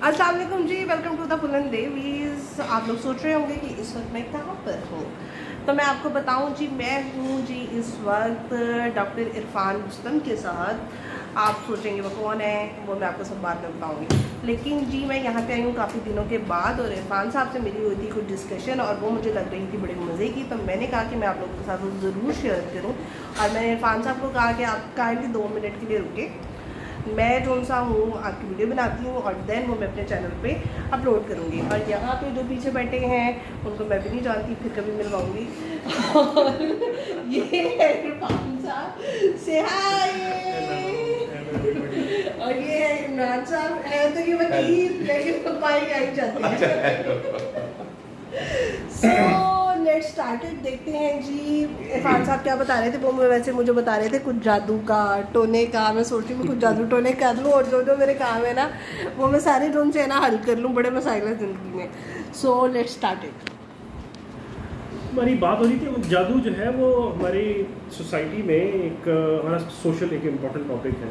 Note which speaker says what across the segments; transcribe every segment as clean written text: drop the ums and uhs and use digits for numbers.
Speaker 1: अस्सलाम वालेकुम जी, welcome to the Phulan Devi's. आप लोग सोच रहे होंगे कि इस वक्त मैं कहाँ पर हूँ, तो मैं आपको बताऊँ जी, मैं हूँ जी इस वक्त डॉक्टर इरफान रुस्तम के साथ। आप सोचेंगे वो कौन है, वो मैं आपको सब बाद में बताऊँगी। लेकिन जी मैं यहाँ पे आई हूँ काफ़ी दिनों के बाद, और इरफान साहब से मिली हुई थी कुछ डिस्कशन, और वो मुझे लग रही थी बड़े मज़े की। तो मैंने कहा कि मैं आप लोगों के साथ वो ज़रूर शेयर करूँ, और मैंने इरफान साहब को कहा कि आप काइंडली 2 मिनट के लिए रुके, मैं जो सा हूँ आपकी वीडियो बनाती हूँ और देन वो मैं अपने चैनल पे अपलोड करूँगी। और यहाँ पे जो पीछे बैठे हैं उनको मैं भी नहीं जानती, फिर कभी मिलवाऊँगी। और ये है इरफान साहब, से हाय। और ये है इमरान साहब, है तो ये वकील, लेकिन पाई आई जाते हैं। लेट्स स्टार्टेड, देखते हैं जी इरफान साहब क्या बता रहे थे। वो वैसे मुझे बता रहे थे कुछ जादू का, टोने का। मैं सोच रही हूँ कुछ जादू टोने कर लूँ, और जो जो मेरे काम है ना वो मैं सारे जो उनसे है ना हल कर लूँ। बड़े मसाइल है ज़िंदगी में। So let's started.
Speaker 2: हमारी बात हो रही थी, जादू जो है वो हमारी सोसाइटी में एक हमारा सोशल एक इम्पॉर्टेंट टॉपिक है।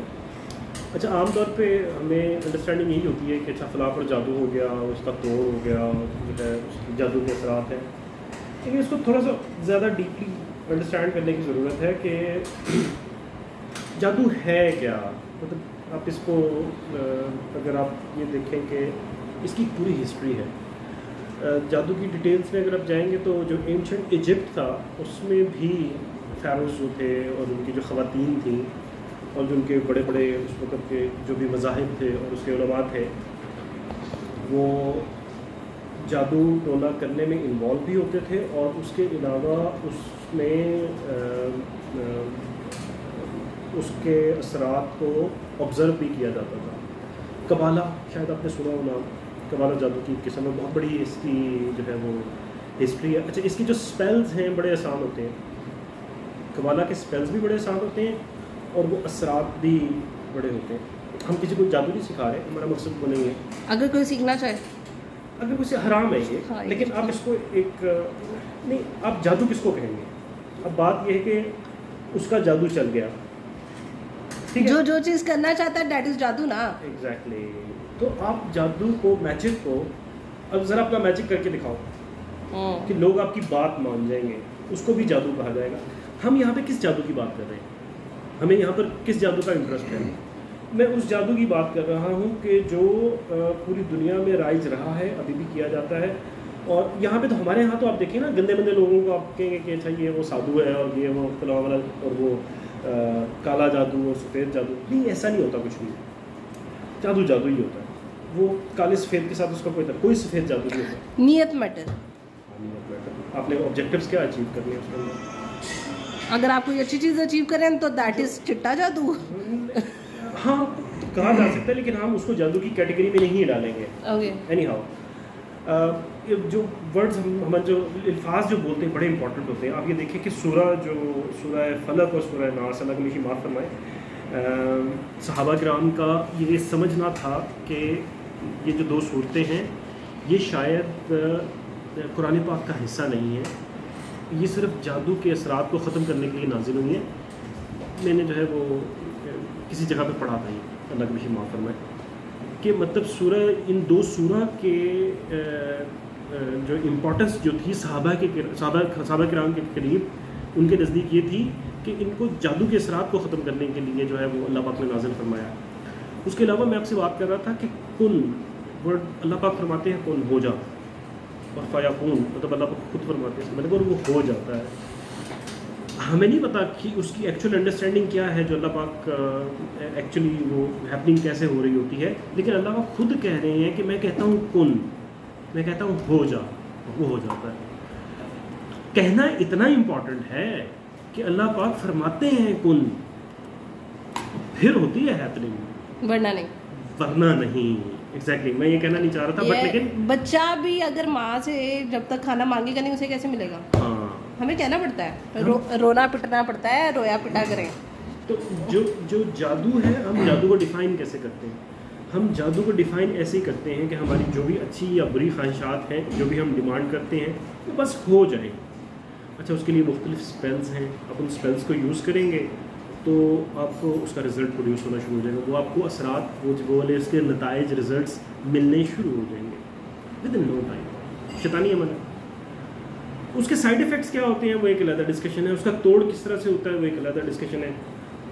Speaker 2: अच्छा, आमतौर पे हमें अंडरस्टैंडिंग यही होती है कि अच्छा फ़लाँ पर जादू हो गया, उसका तोड़ हो गया, जो है उसकी जादू के असरात हैं। लेकिन इसको थोड़ा सा ज़्यादा डीपली अंडरस्टैंड करने की ज़रूरत है कि जादू है क्या। मतलब आप इसको अगर आप ये देखें कि इसकी पूरी हिस्ट्री है, जादू की डिटेल्स में अगर आप जाएंगे तो जो एंशिएंट इजिप्ट था उसमें भी फ़ारोज़ जो थे और उनकी जो ख़वातीन थी और जो उनके बड़े बड़े उस वक़्त के जो भी मज़ाहिब थे और उसके उलमा थे, वो जादू टोना करने में इन्वॉल्व भी होते थे। और उसके अलावा उसमें उसके असरात को ऑब्ज़र्व भी किया जाता था। कबाला, शायद आपने सुना हो नाम, कबाला जादू की किस्म में बहुत बड़ी इसकी जो है वो हिस्ट्री है। अच्छा, इसकी जो स्पेल्स हैं बड़े आसान होते हैं, कबाला के स्पेल्स भी बड़े आसान होते हैं और वो असरात भी बड़े होते हैं। हम किसी को जादू नहीं सिखा रहे, हमारा मकसद वो नहीं है।
Speaker 1: अगर कोई सीखना चाहे,
Speaker 2: अगर कुछ हराम है ये,
Speaker 1: हाँ,
Speaker 2: लेकिन आप इसको एक नहीं, आप जादू किसको कहेंगे? अब बात यह है कि उसका जादू चल गया, ठीक है,
Speaker 1: जो चीज़ करना चाहता है दैट इज जादू ना।
Speaker 2: एग्जैक्टली। तो आप जादू को, मैजिक को, अब ज़रा अपना मैजिक करके दिखाओ कि लोग आपकी बात मान जाएंगे, उसको भी जादू कहा जाएगा। हम यहाँ पे किस जादू की बात कर रहे हैं? हमें यहाँ पर किस जादू का इंटरेस्ट है? मैं उस जादू की बात कर रहा हूँ कि जो पूरी दुनिया में राइज रहा है, अभी भी किया जाता है। और यहाँ पे तो हमारे यहाँ तो आप देखिए ना, गंदे मंदे लोगों को आप कहेंगे कि अच्छा ये वो साधु है और ये वो फलां वाला और वो काला जादू और सफ़ेद जादू। नहीं, ऐसा नहीं होता कुछ भी। जादू जादू ही होता है। वो काले सफ़ेद के साथ उसका कोई सफ़ेद जादू नहीं होता।
Speaker 1: नियत मैटर।
Speaker 2: आपने ऑब्जेक्टिव्स क्या अचीव करने हैं उसके अंदर?
Speaker 1: अगर आप कोई अच्छी चीज़ अचीव करें तो दैट इज चिट्टा जादू।
Speaker 2: हाँ, कहा जा सकता है, लेकिन हम उसको जादू की कैटेगरी में नहीं डालेंगे।
Speaker 1: ओके,
Speaker 2: एनी हाउ, जो वर्ड्स हम जो अल्फाज जो बोलते हैं बड़े इंपॉर्टेंट होते हैं। आप ये देखिए कि सूरह फलक और सूरह नास, अल्लाह हमेशा माफ़ फरमाए, सहाबा किराम का ये समझना था कि ये जो 2 सूरतें हैं ये शायद कुरान पाक का हिस्सा नहीं है, ये सिर्फ जादू के असरात को ख़त्म करने के लिए नाजिल हुई है। मैंने जो है वो किसी जगह पे पढ़ा था, ये अल्लाह की माफ़ फरमाए, कि मतलब सूरह, इन 2 सूरह के जो इम्पोर्टेंस जो थी सहाबा किराम के करीब, उनके नज़दीक ये थी कि इनको जादू के असरात को ख़त्म करने के लिए जो है वो अल्लाह पाक ने नाज़िल फरमाया। उसके अलावा मैं आपसे बात कर रहा था कि कुन वर्ड अल्लाह पाक फरमाते हैं कुन हो जा, और फ़याकून मतलब अल्लाह पाक खुद फरमाते हैं, मतलब वो हो जाता है। हमें नहीं पता कि उसकी एक्चुअल अंडरस्टैंडिंग क्या है, जो अल्लाह पाक एक्चुअली वो हैपनिंग कैसे हो रही होती है। लेकिन अल्लाह पाक खुद कह रहे हैं कि मैं कहता हूँ कुन, मैं कहता हूँ हो जा, वो हो जाता है। कहना इतना इम्पॉर्टेंट है कि अल्लाह पाक फरमाते हैं कुन, फिर होती है हैपनिंग, वरना नहीं। एग्जैक्टली, मैं ये कहना नहीं चाह रहा था, बट लेकिन
Speaker 1: बच्चा भी अगर माँ से जब तक खाना मांगेगा नहीं, उसे कैसे मिलेगा?
Speaker 2: हाँ,
Speaker 1: हमें कहना पड़ता है, रोना पिटना पड़ता है, रोया पिटा करें।
Speaker 2: तो जो जादू है, हम जादू को डिफ़ाइन कैसे करते हैं? हम जादू को डिफ़ाइन ऐसे ही करते हैं कि हमारी जो भी अच्छी या बुरी ख्वाहिशात हैं, जो भी हम डिमांड करते हैं, वो बस हो जाए। अच्छा, उसके लिए मुख्तलिफ स्पेल्स हैं, आप उन स्पेल्स को यूज़ करेंगे तो आपको उसका रिज़ल्ट प्रोड्यूस होना शुरू हो जाएगा, वो आपको असरात वो वाले इसके नताइज रिज़ल्ट्स मिलने शुरू हो जाएंगे विद इन नो टाइम। शैतानी अमल है। उसके साइड इफ़ेक्ट्स क्या होते हैं वो एक अलग डिस्कशन है, उसका तोड़ किस तरह से होता है वो एक अलग डिस्कशन है।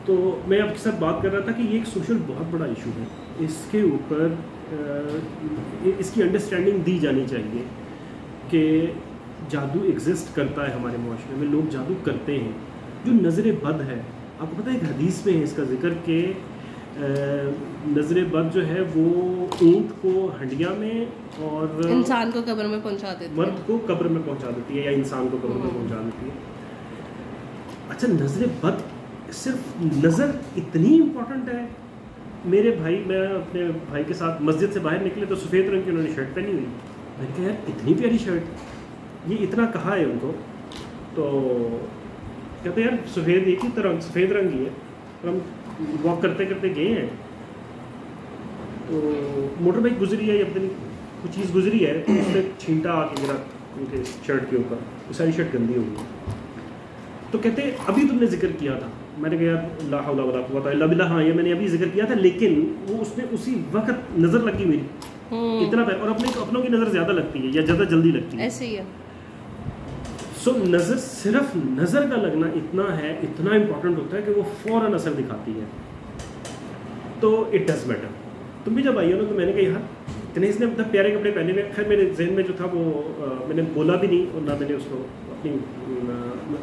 Speaker 2: तो मैं आपके साथ बात कर रहा था कि ये एक सोशल बहुत बड़ा इशू है, इसके ऊपर इसकी अंडरस्टैंडिंग दी जानी चाहिए कि जादू एग्जिस्ट करता है हमारे माशरे में, लोग जादू करते हैं। जो नज़र बद है, आपको पता है एक हदीस में है इसका जिक्र कि नज़र बद जो है वो ऊँट को हंडिया में और
Speaker 1: इंसान को कब्र में पहुंचा देती है,
Speaker 2: मर्द को कब्र में पहुंचा देती है या इंसान को कब्र में पहुंचा देती है। अच्छा, नज़र बद सिर्फ नज़र इतनी इम्पोर्टेंट है। मेरे भाई, मैं अपने भाई के साथ मस्जिद से बाहर निकले तो सफ़ेद रंग की उन्होंने शर्ट पहनी हुई। मैंने कहा यार इतनी प्यारी शर्ट, ये इतना कहा है उनको? तो कहते यार सफ़ेद एक ही तरह सफ़ेद रंग ही है, और हम वॉक करते करते गए हैं तो मोटर बाइक गुजरी है या पता नहीं कुछ चीज़ गुजरी है तो उससे छींटा आके गिरा उनके शर्ट के ऊपर, वो सारी शर्ट गंदी हो गई। तो कहते अभी तुमने जिक्र किया था, मैंने कहा यार ला हौला वला कुव्वता इल्ला बिल्लाह, हाँ ये मैंने अभी जिक्र किया था, लेकिन वो उसमें उसी वक्त नज़र लगी मेरी इतना पैर, और अपनों की नज़र ज़्यादा लगती है या ज़्यादा जल्दी लगती है,
Speaker 1: ऐसे ही है।
Speaker 2: सो नज़र, सिर्फ नज़र का लगना इतना है, इतना इम्पोर्टेंट होता है कि वो फ़ौरन असर दिखाती है। तो इट डज मैटर। तुम भी जब आई हो ना तो मैंने कहा यार इतने इसने अपने प्यारे कपड़े पहने हुए, खैर मेरे जहन में जो था वो मैंने बोला भी नहीं और ना मैंने उसको अपनी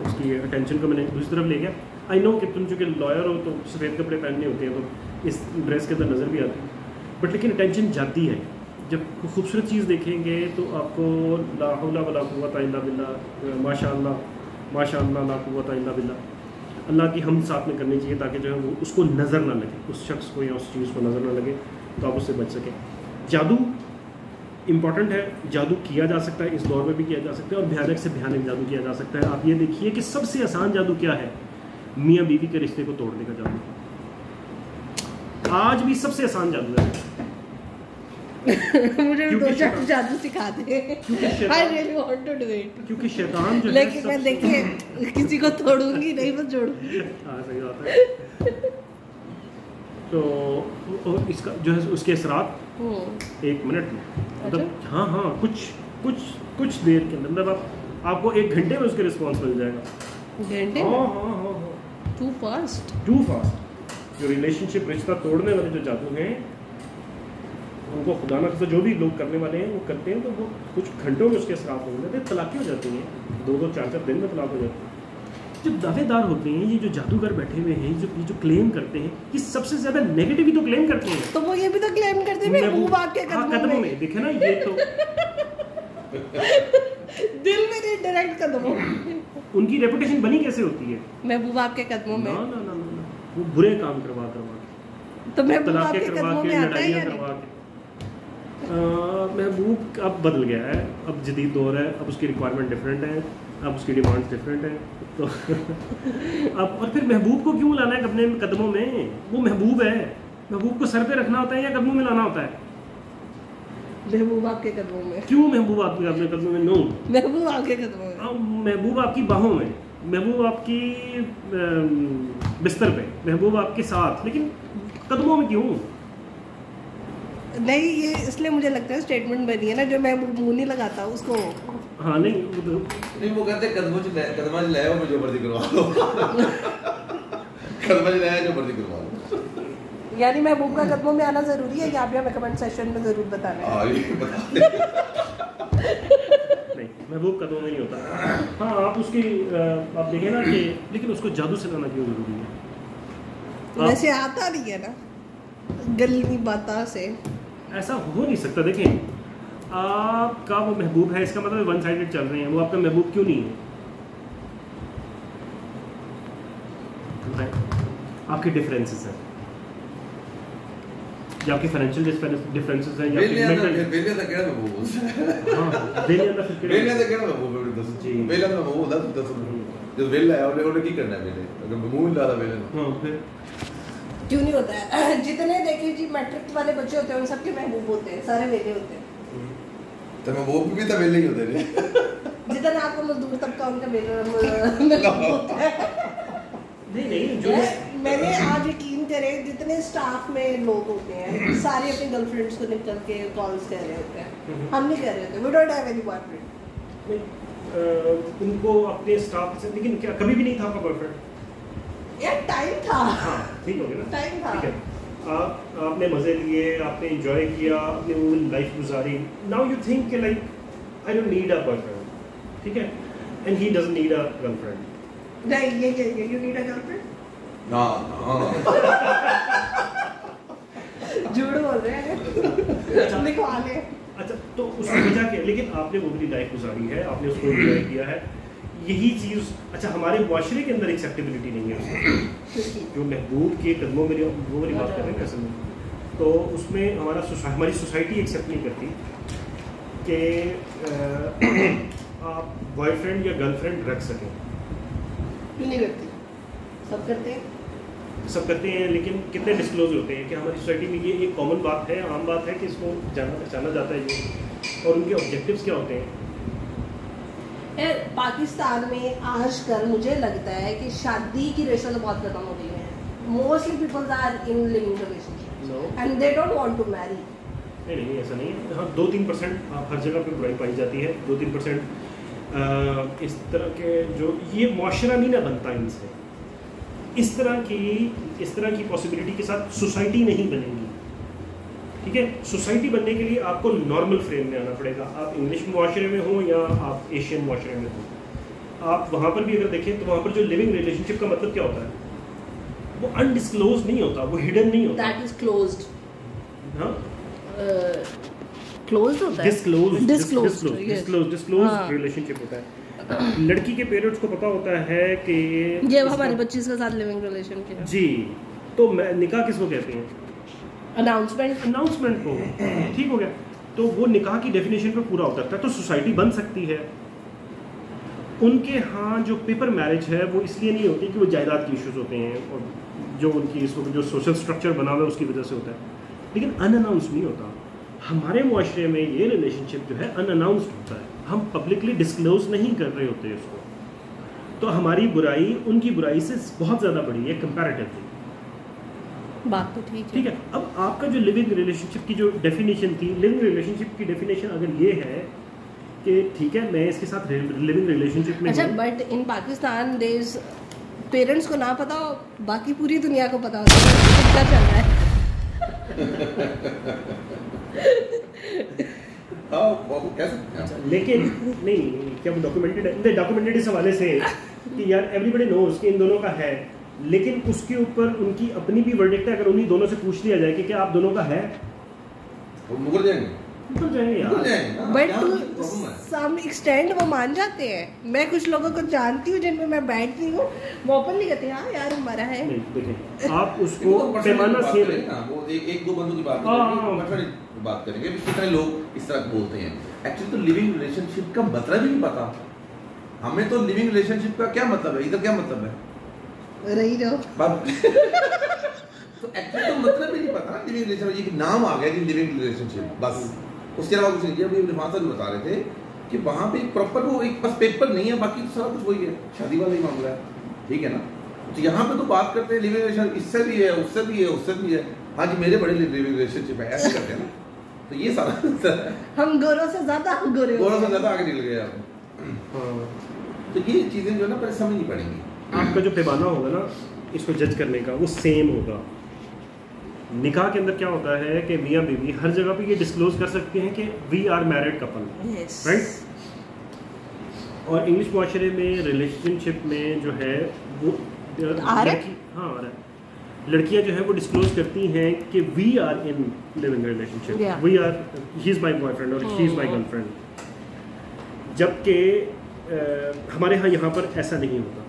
Speaker 2: उसकी अटेंशन को मैंने दूसरी तरफ ले गया। आई नो कि तुम चूँकि लॉयर हो तो सफ़ेद कपड़े पहनने होते हैं तो इस ड्रेस के अंदर नज़र भी आती है, बट लेकिन अटेंशन जाती है। जब खूबसूरत चीज़ देखेंगे तो आपको ला हौला वला कुव्वता इल्ला बिल्लाह, माशाअल्लाह माशाअल्लाह ला कुव्वता इल्ला बिल्लाह, अल्लाह की हम साथ में करनी चाहिए ताकि जो है वो उसको नज़र ना लगे, उस शख्स को या उस चीज़ को नज़र ना लगे, तो आप उससे बच सकें। जादू इम्पॉर्टेंट है, जादू किया जा सकता है, इस दौर में भी किया जा सकता है और भयानक से भयानक जादू किया जा सकता है। आप ये देखिए कि सबसे आसान जादू क्या है, मियाँ बीवी के रिश्ते को तोड़ने का जादू आज भी सबसे आसान जादू है।
Speaker 1: मुझे दो चार जादू सिखा दे, I really want to do it।
Speaker 2: क्योंकि शैतान जो
Speaker 1: लेकिन मैं देखिए किसी को तोड़ूंगी नहीं, बस जोड़ूंगी।
Speaker 2: हाँ सही बात है। तो इसका जो है उसके असरात 1 मिनट में, मतलब हाँ हाँ कुछ देर के अंदर, मतलब आपको 1 घंटे में उसके रिस्पॉन्स मिल जाएगा।
Speaker 1: घंटे?
Speaker 2: हाँ हाँ हाँ हाँ,
Speaker 1: टू फास्ट।
Speaker 2: जो रिलेशनशिप रिश्ता तोड़ने वाले जो जादू हैं उनको खुदा ना खास्ता जो भी लोग करने वाले हैं वो करते हैं तो वो कुछ घंटों में उसके असरात हो जाते हैं, तलाक़ें हो जाती हैं, 2-2 4-4 दिन में तलाक हो जाती है। जो दावेदार होते हैं, ये जो जादूगर बैठे हुए हैं, ये जो क्लेम करते हैं, ये सबसे ज़्यादा नेगेटिव ही तो क्लेम करते हैं।
Speaker 1: तो वो ये भी तो क्लेम करते हैं महबूब आपके कदमों में।
Speaker 2: देखे ना ये तो
Speaker 1: दिल में नहीं, डायरेक्ट कदमों में।
Speaker 2: उनकी रेपुटेशन बनी कैसे होती है?
Speaker 1: महबूब आपके कदमों में।
Speaker 2: ना वो बुरे काम करवा के,
Speaker 1: तो महबूब आपके कदमों में आता है या नहीं?
Speaker 2: महबूब अब बदल गया है, अब जदीद दौर है, अब उसकी रिक्वायरमेंट डिफरेंट है, अब उसकी डिमांड्स डिफरेंट है। तो अब और फिर महबूब को क्यों लाना है अपने कदमों में? वो महबूब है, महबूब को सर पे रखना होता है या कदमों में लाना होता है?
Speaker 1: महबूब आपके कदमों में।
Speaker 2: क्यों महबूब आपके अपने कदमों में? नो,
Speaker 1: महबूब आपके कदमों में।
Speaker 2: महबूब आपकी बाहों में, महबूब आपकी बिस्तर पे, महबूब आपके साथ, लेकिन कदमों में क्यों?
Speaker 1: नहीं, ये इसलिए मुझे लगता है स्टेटमेंट बनी है ना, जो मैं मुंह नहीं लगाता उसको।
Speaker 2: हाँ नहीं
Speaker 3: वो कहते कदमों च लाया हो जो मर्जी करवा लो। कदमों च लाया जो मर्जी करवा लो।
Speaker 1: यानी महबूब का कदमों में आना जरूरी है, आप हमें कमेंट सेक्शन में जरूर बताना।
Speaker 3: हाँ ये बता दे।
Speaker 2: नहीं, महबूब कदमों में नहीं होता। हाँ आप उसकी आप देखें ना कि, लेकिन उसको जादू से लाना क्यों जरूरी है?
Speaker 1: तो वैसे आता नहीं है ना गली बाता से,
Speaker 2: ऐसा हो नहीं सकता। देखें आपका वो महबूब है, इसका मतलब 1 साइडेड चल रहे हैं, वो आपका महबूब क्यों नहीं है? आपके डिफरेंसेस हैं, या आपकी फाइनेंशियल डिफरेंसेस हैं, या आपकी मेंटल।
Speaker 3: वेले दा केड़ा महबूब?
Speaker 2: हां वेले दा फिर
Speaker 3: वेले दा केड़ा महबूब है? दस जी वेले दा महबूब दा दस जो वेला है उन्हें की करना है वेले, अगर महबूब ला दा वेले। हां फिर
Speaker 1: क्यों नहीं होता है? जितने देखिए जी मैट्रिक वाले बच्चे होते हैं उन सबके महबूब होते हैं, सारे वेले होते हैं।
Speaker 3: तो महबूब भी तो वेले ही होते हैं।
Speaker 1: जितना आपको मजदूर तबका उनका वेले होता है।
Speaker 2: नहीं जो
Speaker 1: मैंने आज यकीन करें जितने स्टाफ में लोग होते हैं सारे अपनी गर्लफ्रेंड्स को निकल के कॉल्स कर रहे होते हैं, हम नहीं कर रहे होते, we don't have any boyfriend.
Speaker 2: उनको अपने स्टाफ से, लेकिन क्या कभी भी नहीं था आपका बॉयफ्रेंड?
Speaker 1: यार टाइम था,
Speaker 2: हाँ ठीक हो गया ना,
Speaker 1: टाइम था।
Speaker 2: ठीक है, आपने मजे लिए, आपने एंजॉय किया, आपने वो लाइफ गुजारी। नाउ यू थिंक कि like I don't need a boyfriend, ठीक है, and he doesn't need a girlfriend.
Speaker 1: नहीं ये यू नीड अ गर्लफ्रेंड?
Speaker 3: ना
Speaker 1: झूठ बोल रहे हैं, लिखवा ले।
Speaker 2: अच्छा, तो उसकी वजह क्या है? लेकिन आपने वो भी लाइफ गुजारी है, आपने उसको एंजॉय किया है, यही चीज़। अच्छा, हमारे मुआशरे के अंदर एक्सेप्टेबिलिटी नहीं है उसकी, जो महबूब के कदमों में वो वाली बात कर रहे हैं कैसे में, तो उसमें हमारी सोसाइटी एक्सेप्ट नहीं करती कि आप बॉयफ्रेंड या गर्लफ्रेंड रख सकें।
Speaker 1: क्यों नहीं करती? सब करते हैं,
Speaker 2: सब करते हैं, लेकिन कितने डिस्क्लोज होते हैं कि हमारी सोसाइटी में ये एक कॉमन बात है, आम बात है कि इसको जाना पहचाना जाता है ये, और उनके ऑब्जेक्टिव्स क्या होते हैं।
Speaker 1: पाकिस्तान में आजकल मुझे लगता है कि शादी की रेशो तो बहुत खत्म हो गई है। Mostly peoples are in living relationship and they don't want to marry.
Speaker 2: नहीं ऐसा नहीं है, हाँ 2-3% हर जगह पे बुराई पाई जाती है, 2-3% इस तरह के जो ये मुआशरा नहीं ना बनता इनसे, इस तरह की पॉसिबिलिटी के साथ सोसाइटी नहीं बनेगी, ठीक है। सोसाइटी बनने के लिए आपको नॉर्मल फ्रेम में आना पड़ेगा, आप इंग्लिश मुआशरे में हो या आप एशियन मुआशरे में हो। आप वहाँ पर भी अगर देखें तो वहाँ पर जो लिविंग रिलेशनशिप का मतलब क्या होता है, वो अनडिस्क्लोज नहीं होता, वो हिडन नहीं होता,
Speaker 1: दैट इज क्लोज्ड।
Speaker 2: हाँ
Speaker 1: क्लोज्ड होता है,
Speaker 2: डिस्क्लोज रिलेशनशिप होता है। लड़की के पेरेंट्स को पता होता है कि
Speaker 1: ये हमारे बच्ची के साथ लिविंग रिलेशन के
Speaker 2: जी, तो निकाह किसको कहते हैं?
Speaker 1: अनाउंसमेंट
Speaker 2: को, ठीक हो गया। तो वो निकाह की डेफिनेशन पे पूरा उतरता है, तो सोसाइटी बन सकती है। उनके यहाँ जो पेपर मैरिज है वो इसलिए नहीं होती कि वो जायदाद के इश्यूज होते हैं और जो उनकी इस वक्त जो सोशल स्ट्रक्चर बना हुआ है उसकी वजह से होता है, लेकिन अनअनाउंस नहीं होता। हमारे मुआशरे में ये रिलेशनशिप जो है अनअनाउंस्ड होता है, हम पब्लिकली डिस्क्लोज नहीं कर रहे होते उसको, तो हमारी बुराई उनकी बुराई से बहुत ज़्यादा बड़ी है कंपैरेटिवली।
Speaker 1: बात तो ठीक
Speaker 2: है। अब आपका जो लिविंग रिलेशनशिप की जो डेफिनेशन थी, लिविंग रिलेशनशिप की डेफिनेशन अगर ये है कि ठीक है मैं इसके साथ लिविंग रिलेशनशिप में,
Speaker 1: अच्छा, but in Pakistan their parents को ना पता हो, बाकी पूरी दुनिया को पता होता है क्या चल रहा है।
Speaker 2: लेकिन नहीं, क्या वो डॉक्यूमेंटेड इस हवाले से कि यार एवरीबडी नोज कि इन दोनों का है, लेकिन उसके ऊपर उनकी अपनी भी वर्डिक्ट है। अगर उन्हीं दोनों से पूछ लिया जाए कि क्या आप दोनों का है,
Speaker 3: वो मुकर जाएंगे
Speaker 2: यार,
Speaker 1: बट टू सम एक्सटेंड वो मान जाते हैं। मैं कुछ लोगों को जानती हूँ जिनमें मैं बैठती हूँ, वो ओपनली कहते हैं हाँ यार हमारा है।
Speaker 2: नहीं देखें, आप उसको पैमाना सेम है,
Speaker 3: वो एक दो बंदों की बात करेंगे कितने लोग इस तरह बोलते हैं। एक्चुअली तो लिविंग रिलेशनशिप का मतलब ही नहीं पता हमें। तो लिविंग रिलेशनशिप का क्या मतलब है, इधर क्या मतलब है,
Speaker 1: रही जाओ।
Speaker 3: तो एक्चुअली तो मतलब ही नहीं पता लिविंग रिलेशनशिप, ये नाम आ गया कि लिविंग रिलेशनशिप, बस उसके अलावा कुछ नहीं। अभी इरफान साहब बता रहे थे कि वहाँ पे प्रॉपर वो एक बस पेपर नहीं है, बाकी तो सारा कुछ वही है, शादी वाला ही मामला है, ठीक है ना। तो यहाँ पे तो बात करते हैं लिविंग रिलेशन, इससे भी है, उससे भी है, उससे भी है, हाँ जी मेरे बड़े लिविंग रिलेशनशिप है, ऐसे करते हैं ना। तो ये सारा
Speaker 1: हम गोरों से ज्यादा
Speaker 3: आगे निकल गए आप। तो ये चीजें जो है ना पहले समझनी पड़ेंगी।
Speaker 2: आपका जो पैमाना होगा ना इसको जज करने का वो सेम होगा। निकाह के अंदर क्या होता है कि मियाँ बीवी हर जगह पे ये डिस्क्लोज कर सकते हैं कि we are married couple, right. और इंग्लिश मुआशरे में रिलेशनशिप में जो है वो लड़कियां जो है वो डिस्क्लोज करती हैं कि we are in living relationship, we are, he is my boyfriend और शी इज़ माई गर्लफ्रेंड, जबकि हमारे यहाँ पर ऐसा नहीं होता।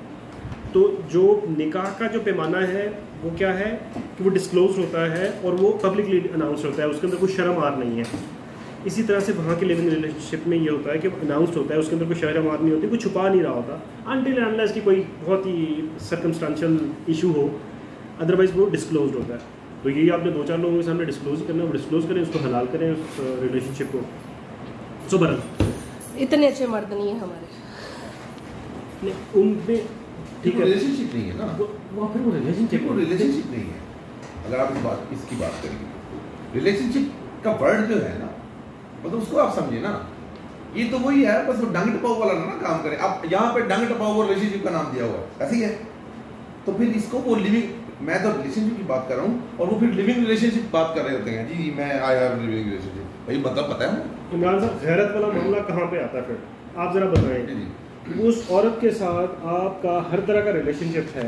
Speaker 2: तो जो निकाह का जो पैमाना है वो क्या है कि वो डिस्क्लोज होता है और वो पब्लिकली अनाउंस होता है, उसके अंदर कोई शर्म आर नहीं है। इसी तरह से वहाँ के लिविंग रिलेशनशिप में ये होता है कि अनाउंस होता है, उसके अंदर कोई शर्म आर नहीं होती, कोई छुपा नहीं रहा होता अनटिल अनलेस की कोई बहुत ही सर्कमस्टांशियल इशू हो, अदरवाइज वो डिस्क्लोज होता है। तो यही आपने 2-4 लोगों के सामने डिस्क्लोज करना, वो डिस्क्लोज करें, उसको हलाल करें उस रिलेशनशिप को। सो बरल
Speaker 1: इतने अच्छे मर्द नहीं है हमारे,
Speaker 2: उनमें ठीक है,
Speaker 3: रिलेशनशिप नहीं है ना,
Speaker 2: वो फिर वो रिलेशनशिप
Speaker 3: नहीं है। अगर आप इसकी बात करेंगे, रिलेशनशिप का वर्ड जो है ना, मतलब उसको आप समझे ना, ये तो वही है, बस वो डंग टपाऊ वाला ना काम करे। आप यहाँ पे डंग टपाऊ और रिलेशनशिप का नाम दिया हुआ है, ऐसे ही है। तो फिर इसको वो लिविंग, मैं तो रिलेशनशिप की बात कर रहा हूँ और वो फिर लिविंग रिलेशनशिप बात कर रहे होते हैं। जी मैं आई हैव लिविंग रिलेशनशिप, भाई मतलब पता है
Speaker 2: इमरान साहब, गैरत वाला मामला कहाँ पे आता है फिर, आप जरा बताएं। उस औरत के साथ आपका हर तरह का रिलेशनशिप है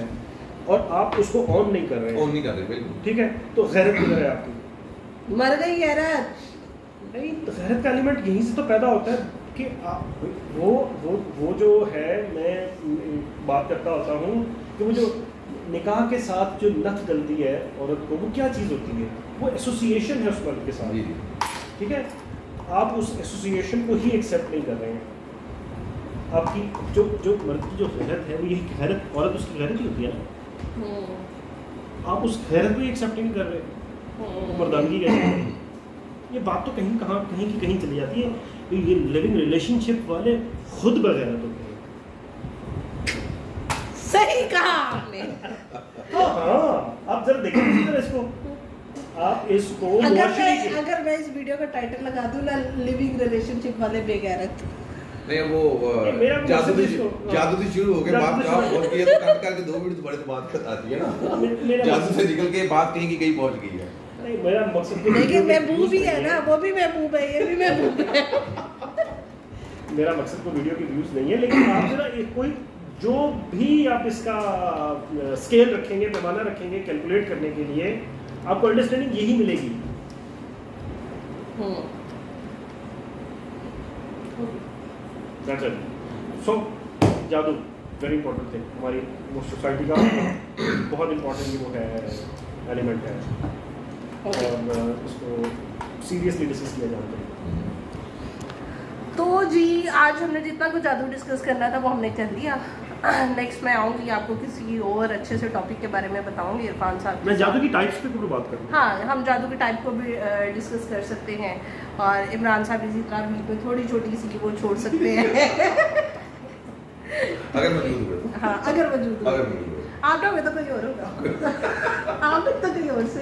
Speaker 2: और आप उसको ऑन नहीं कर रहे हैं,
Speaker 3: ऑन नहीं कर रहे, बिल्कुल
Speaker 2: ठीक है, तो गैरत किधर है आपकी?
Speaker 1: मर गई गैरत
Speaker 2: नहीं, तो गैरत का एलिमेंट यहीं से तो पैदा होता है कि आप वो जो है, मैं बात करता होता हूँ कि वो जो निकाह के साथ जो नथ डलती है औरत को, वो क्या चीज़ होती है? वो एसोसिएशन है उस मर्द के साथ, ठीक है। आप उस एसोसिएशन को ही एक्सेप्ट नहीं कर रहे हैं। आपकी जो मर्द की जो गैरत है, वो यही गैरत, औरत उसकी गैरत ही होती है ना। आप उस गैरत को ही एक्सेप्ट नहीं कर रहे, वो मर्दानगी है। ये बात तो कहीं की कहीं चली जाती है। तो ये लिविंग रिलेशनशिप वाले खुद बगैरत होते हैं।
Speaker 1: सही कहा आपने।
Speaker 2: हाँ, आप जरा देखें इसको, आप इसको
Speaker 1: अगर मैं इस वीडियो का टाइटल लगा दूं ना, लिविंग रिलेशनशिप वाले बेगैरत,
Speaker 3: नहीं वो जादू से शुरू हो गए बात का, और ये तो कट करके 2 मिनट बड़े तो बात आती है ना, जादू से निकल के बात कहीं की कहीं पहुंच गई है।
Speaker 2: नहीं, मेरा मकसद
Speaker 1: लेकिन महबूब भी है ना, वो भी महबूब है, ये भी महबूब है।
Speaker 2: मेरा मकसद को वीडियो की व्यूज नहीं है, लेकिन आप जरा कोई जो भी आप इसका स्केल रखेंगे, पैमाना रखेंगे कैलकुलेट करने के लिए, आपको अंडरस्टैंडिंग यही मिलेगी। सो जादू वेरी इंपॉर्टेंट थिंग, हमारी सोसाइटी का बहुत इंपॉर्टेंट वो है, एलिमेंट है, और उसको सीरियसली डिस्कस किया जाना चाहिए।
Speaker 1: तो जी आज हमने जितना कुछ जादू डिस्कस करना था वो हमने कर लिया। नेक्स्ट मैं आऊँगी आपको किसी और अच्छे से टॉपिक के बारे में बताऊँगी इरफान साहब।
Speaker 2: मैं जादू की टाइप्स पे बात करूँ।
Speaker 1: हाँ, हम जादू के टाइप को भी डिस्कस कर सकते हैं, और इमरान साहब इसी तरह बीच में थोड़ी छोटी सी वो छोड़ सकते हैं।
Speaker 3: अगर मौजूद हो।
Speaker 1: हाँ, अगर मौजूद हो। आप लोग में तो कोई और होगा। आप लोग तो कोई और से।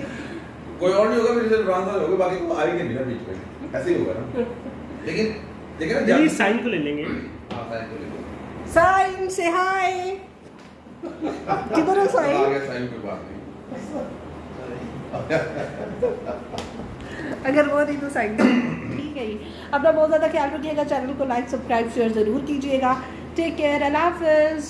Speaker 3: कोई और नहीं होगा, फिर सिर्फ इमरान साहब होगा, बाकी तो आएंगे नहीं ना बीच में, ऐसे ही होगा ना। लेकिन
Speaker 2: ना साइन को ले लेंगे।
Speaker 3: हाँ, साइन को ले लेंगे।
Speaker 1: साइन से हाय। किधर है साइन?
Speaker 3: आ गया साइन पे बात नहीं।
Speaker 1: अगर वो नहीं तो साइन ठीक है ही। अपना बहुत ज़्यादा ख्याल रखिएगा, चैनल को लाइक सब्सक्राइब शेयर ज़रूर कीजिएगा। टेक केयर, अल्लाह हाफ़िज़।